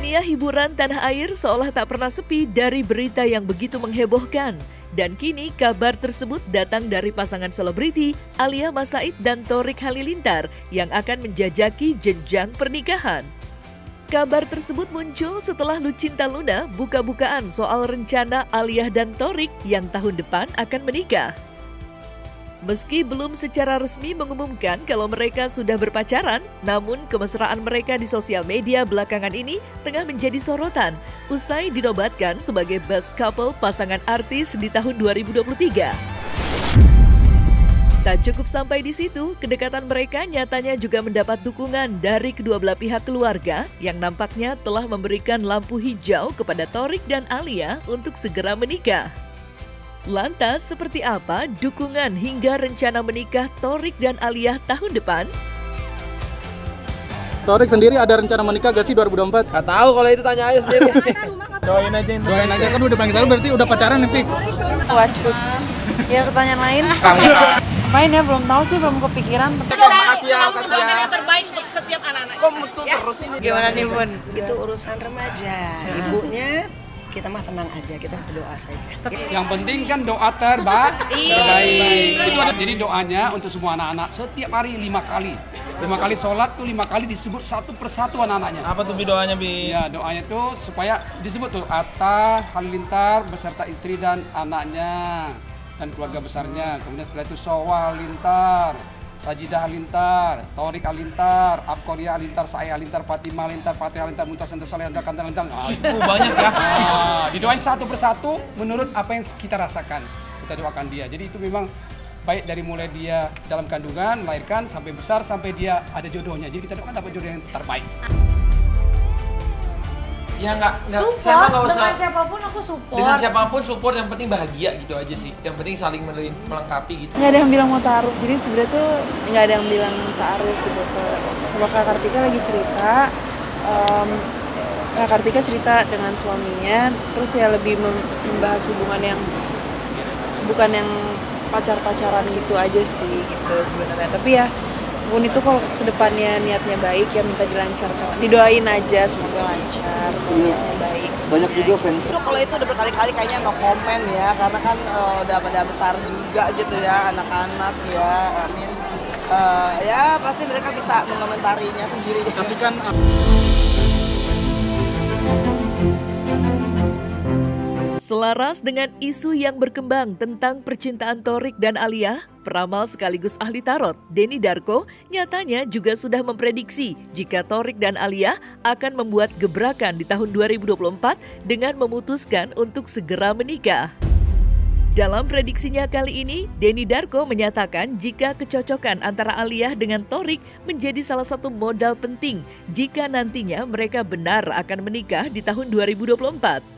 Dunia hiburan tanah air seolah tak pernah sepi dari berita yang begitu menghebohkan. Dan kini kabar tersebut datang dari pasangan selebriti Alia Mas Said dan Thorik Halilintar yang akan menjajaki jenjang pernikahan. Kabar tersebut muncul setelah Lucinta Luna buka-bukaan soal rencana Alia dan Thorik yang tahun depan akan menikah. Meski belum secara resmi mengumumkan kalau mereka sudah berpacaran, namun kemesraan mereka di sosial media belakangan ini tengah menjadi sorotan usai dinobatkan sebagai best couple pasangan artis di tahun 2023. Tak cukup sampai di situ, kedekatan mereka nyatanya juga mendapat dukungan dari kedua belah pihak keluarga yang nampaknya telah memberikan lampu hijau kepada Thorik dan Alia untuk segera menikah. Lantas, seperti apa dukungan hingga rencana menikah Thorik dan Alia tahun depan? Thorik sendiri ada rencana menikah gak sih 2024? Gak tahu, kalau itu tanya aja sendiri. Doain aja kan udah panggil berarti udah pacaran nih, Pik? Waduh, ya pertanyaan lain? Main ya, belum tahu sih, belum kepikiran. Makasih ya, mendoakan yang terbaik untuk setiap anak-anak. Kok betul terus ini? Gimana nih, Bun? Itu urusan remaja. Ibunya kita mah tenang aja, kita berdoa saja. Yang penting kan doa terbaik. Itu ada, jadi doanya untuk semua anak-anak setiap hari 5 kali. 5 kali sholat tuh 5 kali disebut satu persatu anak-anaknya. Apa tuh doanya, Bi? Ya, doanya tuh supaya disebut tuh Atta Halilintar beserta istri dan anaknya dan keluarga besarnya. Kemudian setelah itu Sowa Halilintar, Sajidah Halilintar, Thorik Halilintar, Abkoria Halilintar, Saya Halilintar, Fatimah Halilintar, Fatih Halilintar, Muntas Halilintar, Halilintar, Kantar Halilintar. Itu banyak ya. Didoain satu persatu menurut apa yang kita rasakan. Kita doakan dia. Jadi itu memang baik dari mulai dia dalam kandungan, melahirkan, sampai besar, sampai dia ada jodohnya. Jadi kita doakan dapat jodoh yang terbaik. Ya nggak, saya mah nggak usah. Dengan siapapun aku support. Dengan siapapun support, yang penting bahagia gitu aja sih. Yang penting saling melengkapi gitu. Nggak ada yang bilang mau taruh, jadi sebenarnya tuh nggak ada yang bilang taruh gitu. Sama Kak Kartika lagi cerita, Kak Kartika cerita dengan suaminya, terus ya lebih membahas hubungan yang bukan yang pacar-pacaran gitu aja sih gitu sebenarnya. Tapi ya pun itu kalau kedepannya niatnya baik ya minta dilancarkan, didoain aja semoga lancar, niatnya baik. Banyak juga fans. Kalau itu udah berkali-kali kayaknya no comment ya, karena kan udah pada besar juga gitu ya anak-anak ya, amin. Ya pasti mereka bisa mengomentarinya sendiri. Tapi kan Selaras dengan isu yang berkembang tentang percintaan Thorik dan Alia, peramal sekaligus ahli tarot, Denny Darko, nyatanya juga sudah memprediksi jika Thorik dan Alia akan membuat gebrakan di tahun 2024 dengan memutuskan untuk segera menikah. Dalam prediksinya kali ini, Denny Darko menyatakan jika kecocokan antara Alia dengan Thorik menjadi salah satu modal penting jika nantinya mereka benar akan menikah di tahun 2024.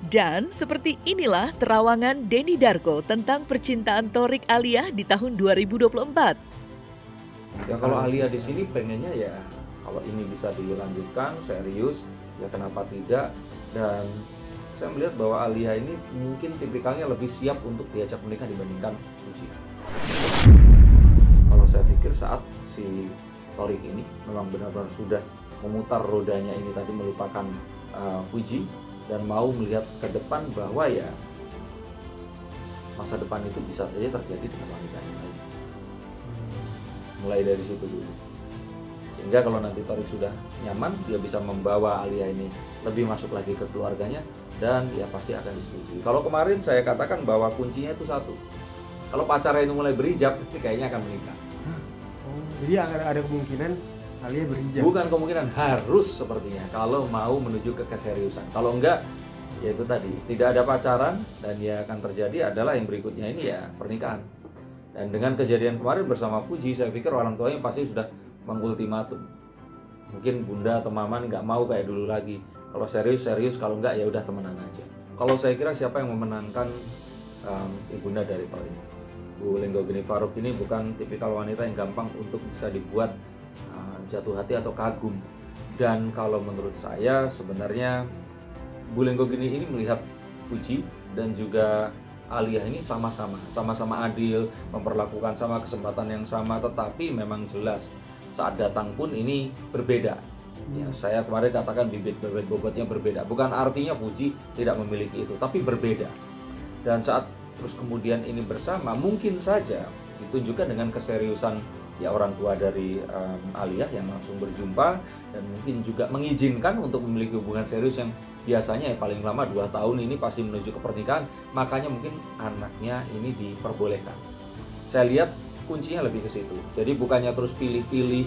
Dan seperti inilah terawangan Denny Darko tentang percintaan Thorik Alia di tahun 2024. Ya kalau Alia di sini pengennya ya kalau ini bisa dilanjutkan serius, ya kenapa tidak? Dan saya melihat bahwa Alia ini mungkin tipikalnya lebih siap untuk diajak menikah dibandingkan Fuji. Kalau saya pikir saat si Thorik ini memang benar-benar sudah memutar rodanya ini tadi melupakan Fuji dan mau melihat ke depan bahwa ya masa depan itu bisa saja terjadi dengan wanita yang lain. Mulai dari situ dulu. Sehingga kalau nanti Thorik sudah nyaman, dia bisa membawa Alia ini lebih masuk lagi ke keluarganya dan ya pasti akan disetujui. Kalau kemarin saya katakan bahwa kuncinya itu satu. Kalau pacarnya itu mulai berhijab, kayaknya akan menikah. Oh, jadi ada kemungkinan Alia berhijab? Bukan kemungkinan, harus sepertinya kalau mau menuju ke keseriusan. Kalau enggak, ya itu tadi, tidak ada pacaran dan ya akan terjadi adalah yang berikutnya ini ya pernikahan. Dan dengan kejadian kemarin bersama Fuji, saya pikir orang tuanya pasti sudah mengultimatum. Mungkin bunda atau mama nggak mau kayak dulu lagi. Kalau serius, kalau enggak ya udah temenan aja. Kalau saya kira siapa yang memenangkan ibunda dari Thorik? Bu Lenggogeni Faruk ini bukan tipikal wanita yang gampang untuk bisa dibuat jatuh hati atau kagum. Dan kalau menurut saya sebenarnya Bu Lenggogeni ini melihat Fuji dan juga Alia ini sama-sama adil, memperlakukan sama kesempatan yang sama, tetapi memang jelas saat datang pun ini berbeda. Ya, saya kemarin katakan bibit bobotnya berbeda. Bukan artinya Fuji tidak memiliki itu, tapi berbeda. Dan saat terus kemudian ini bersama, mungkin saja ditunjukkan dengan keseriusan ya orang tua dari Alia yang langsung berjumpa dan mungkin juga mengizinkan untuk memiliki hubungan serius yang biasanya ya paling lama 2 tahun ini pasti menuju ke pernikahan. Makanya mungkin anaknya ini diperbolehkan. Saya lihat kuncinya lebih ke situ. Jadi bukannya terus pilih-pilih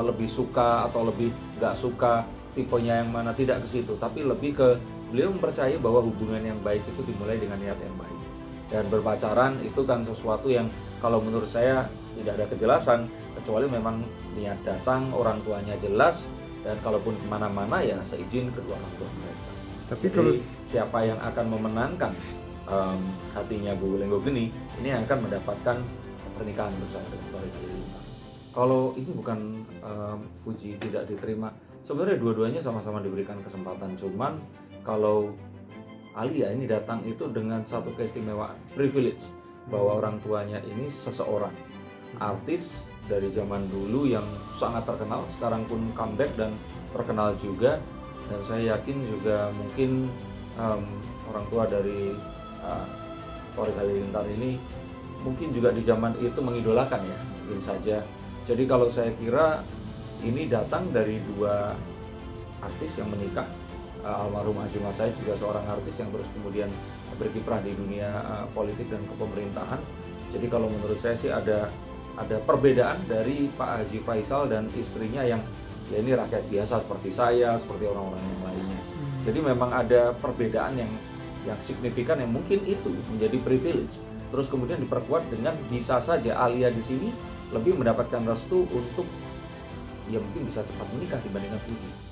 lebih suka atau lebih nggak suka tipenya yang mana, tidak ke situ, tapi lebih ke beliau mempercayai bahwa hubungan yang baik itu dimulai dengan niat yang baik. Dan berpacaran itu kan sesuatu yang kalau menurut saya tidak ada kejelasan kecuali memang niat datang, orang tuanya jelas, dan kalaupun kemana-mana ya seizin kedua orang tua mereka. Tapi jadi kalau siapa yang akan memenangkan hatinya Bu Lenggogeni ini yang akan mendapatkan pernikahan bersama dengan Torik Halilintar. Kalau ini bukan Fuji tidak diterima, sebenarnya dua-duanya sama-sama diberikan kesempatan. Cuman kalau Alia ini datang itu dengan satu keistimewaan, privilege, bahwa orang tuanya ini seseorang artis dari zaman dulu yang sangat terkenal, sekarang pun comeback dan terkenal juga. Dan saya yakin juga mungkin orang tua dari Torik Halilintar ini mungkin juga di zaman itu mengidolakan ya, mungkin saja. Jadi kalau saya kira ini datang dari dua artis yang menikah. Almarhum Haji Mas Said juga seorang artis yang terus kemudian berkiprah di dunia politik dan kepemerintahan. Jadi kalau menurut saya sih ada perbedaan dari Pak Haji Faisal dan istrinya yang ya ini rakyat biasa seperti saya, seperti orang-orang yang lainnya. Jadi memang ada perbedaan yang signifikan yang mungkin itu menjadi privilege. Terus kemudian diperkuat dengan bisa saja Alia di sini lebih mendapatkan restu untuk ya mungkin bisa cepat menikah dibandingkan Fuji.